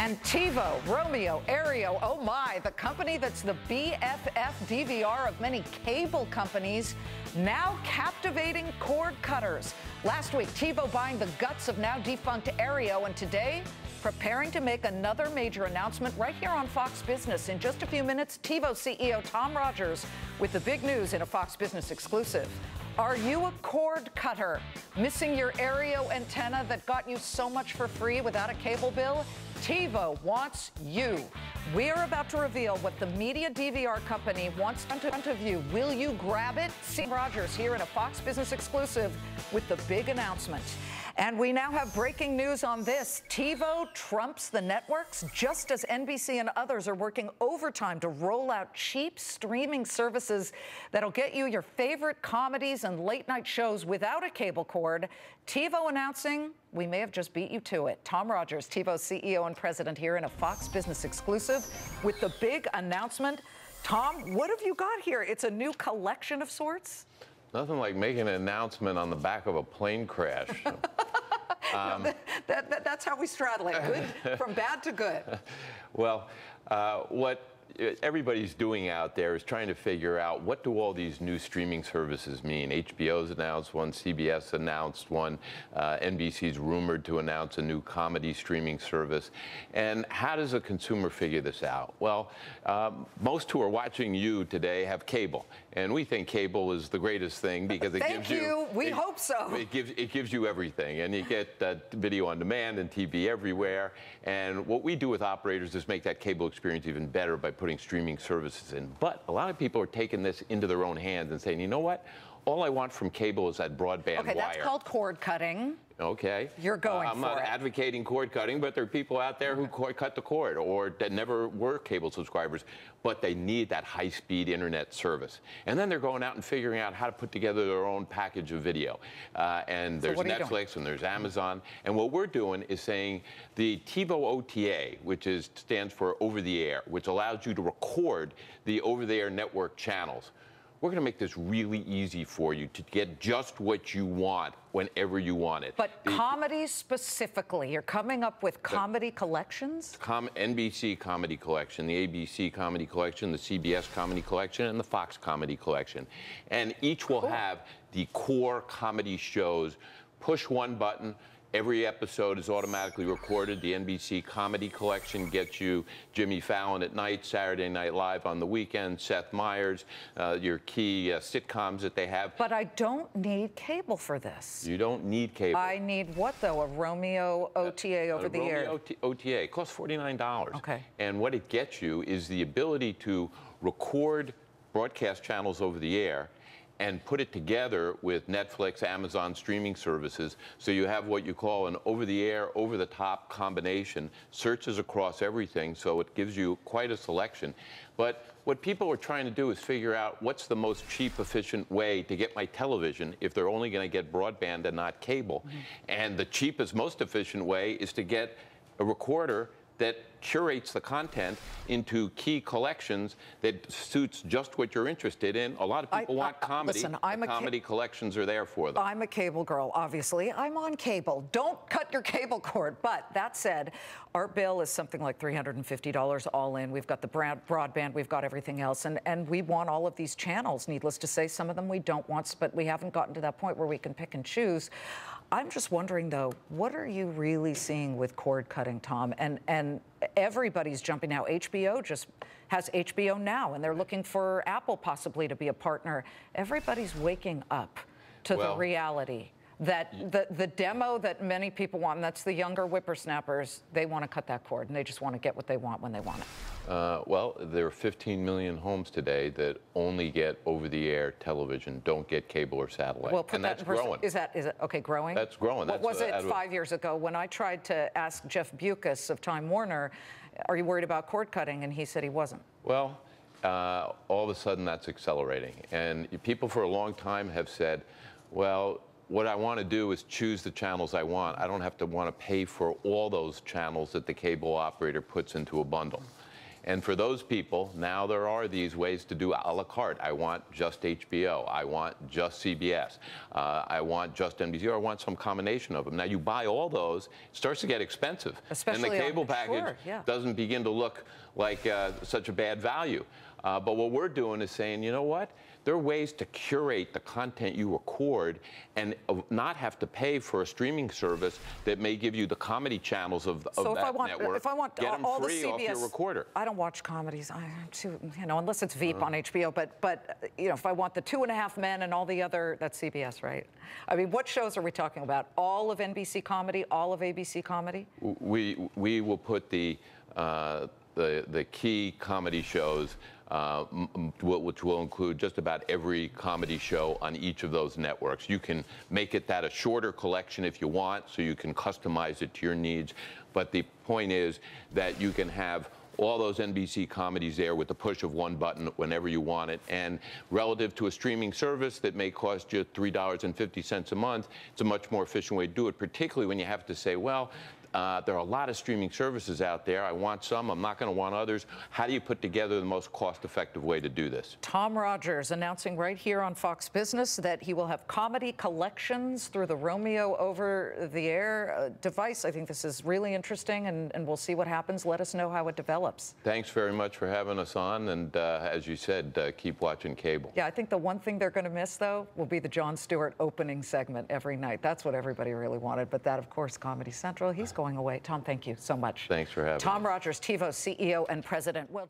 And TiVo, Romeo, Aereo, oh my, the company that's the BFF DVR of many cable companies, now captivating cord cutters. Last week, TiVo buying the guts of now defunct Aereo, and today, preparing to make another major announcement right here on Fox Business. In just a few minutes, TiVo CEO Tom Rogers with the big news in a Fox Business exclusive. Are you a cord cutter? Missing your Aereo antenna that got you so much for free without a cable bill? TiVo wants you. We're about to reveal what the media DVR company wants in front of you. Will you grab it? See Rogers here in a Fox Business exclusive with the big announcement. And we now have breaking news on this. TiVo trumps the networks just as NBC and others are working overtime to roll out cheap streaming services that'll get you your favorite comedies and late night shows without a cable cord. TiVo announcing we may have just beat you to it. Tom Rogers, TiVo's CEO and president, here in a Fox Business exclusive with the big announcement. Tom, what have you got here? It's a new collection of sorts? Nothing like making an announcement on the back of a plane crash. That's how we straddle it. Good, from bad to good. Well, what everybody's doing out there is trying to figure out, what do all these new streaming services mean? HBO's announced one, CBS announced one, NBC's rumored to announce a new comedy streaming service. And how does a consumer figure this out? Well, most who are watching you today have cable. And we think cable is the greatest thing because it gives you... Thank you. We hope so. It gives you everything. And you get video on demand and TV everywhere. And what we do with operators is make that cable experience even better by putting streaming services in. But a lot of people are taking this into their own hands and saying, you know what? All I want from cable is that broadband wire. Okay, that's called cord cutting. Okay. You're going I'm not advocating cord cutting, but there are people out there who cut the cord or that never were cable subscribers, but they need that high-speed internet service. And then they're going out and figuring out how to put together their own package of video. And there's Netflix and there's Amazon. And what we're doing is saying the TiVo OTA, which stands for over the air, which allows you to record the over-the-air network channels. We're going to make this really easy for you to get just what you want whenever you want it. But comedy specifically, you're coming up with comedy collections? NBC Comedy Collection, the ABC Comedy Collection, the CBS Comedy Collection, and the Fox Comedy Collection. And each will have the core comedy shows. Push one button. Every episode is automatically recorded. The NBC Comedy Collection gets you Jimmy Fallon at night, Saturday Night Live on the weekend, Seth Meyers, your key sitcoms that they have. But I don't need cable for this. You don't need cable. I need what, though? A Romeo OTA over the air? OTA. It costs $49. Okay. And what it gets you is the ability to record broadcast channels over the air and put it together with Netflix, Amazon streaming services, so you have what you call an over-the-air, over-the-top combination, searches across everything, so it gives you quite a selection. But what people are trying to do is figure out what's the most cheap, efficient way to get my television if they're only going to get broadband and not cable. And the cheapest, most efficient way is to get a recorder that curates the content into key collections that suits just what you're interested in. A lot of people want comedy. Listen, comedy collections are there for them. I'm a cable girl, obviously. I'm on cable. Don't cut your cable cord. But that said, our bill is something like $350 all in. We've got the broadband, we've got everything else, and we want all of these channels. Needless to say, some of them we don't want, but we haven't gotten to that point where we can pick and choose. I'm just wondering, though, what are you really seeing with cord cutting, Tom? And everybody's jumping now. HBO just has HBO Now, and they're looking for Apple possibly to be a partner. Everybody's waking up to the reality that the demo that many people want, and that's the younger whippersnappers, they want to cut that cord, and they just want to get what they want when they want it. Well, there are 15 million homes today that only get over-the-air television, don't get cable or satellite. Well, and that's growing. Is that okay, growing? That's growing. What was it 5 years ago when I tried to ask Jeff Bewkes of Time Warner, are you worried about cord cutting? And he said he wasn't. Well, all of a sudden that's accelerating. And people for a long time have said, well, what I want to do is choose the channels I want. I don't have to want to pay for all those channels that the cable operator puts into a bundle. And for those people, now there are these ways to do a la carte. I want just HBO. I want just CBS. I want just NBC, or I want some combination of them. Now, you buy all those, it starts to get expensive. Especially and the cable package sure, yeah. doesn't begin to look like such a bad value. But what we're doing is saying, you know what? There are ways to curate the content you record and not have to pay for a streaming service that may give you the comedy channels of that network. If I want get them all free the CBS, off your recorder. I don't watch comedies. I'm too, unless it's Veep on HBO. But if I want the 2.5 Men and all the other, that's CBS, right? I mean, what shows are we talking about? All of NBC comedy, all of ABC comedy? We will put the key comedy shows, which will include just about every comedy show on each of those networks. You can make it a shorter collection if you want, so you can customize it to your needs. But the point is that you can have all those NBC comedies there with the push of one button whenever you want it. And relative to a streaming service that may cost you $3.50 a month, it's a much more efficient way to do it, particularly when you have to say, well, there are a lot of streaming services out there. I want some. I'm not going to want others. How do you put together the most cost-effective way to do this? Tom Rogers announcing right here on Fox Business that he will have comedy collections through the Romeo over-the-air device. I think this is really interesting, and we'll see what happens. Let us know how it develops. Thanks very much for having us on. And as you said, keep watching cable. Yeah, I think the one thing they're going to miss, though, will be the Jon Stewart opening segment every night. That's what everybody really wanted. But that, of course, Comedy Central. He's going away. Tom, thank you so much. Thanks for having me. Tom Rogers, TiVo CEO and president. Well.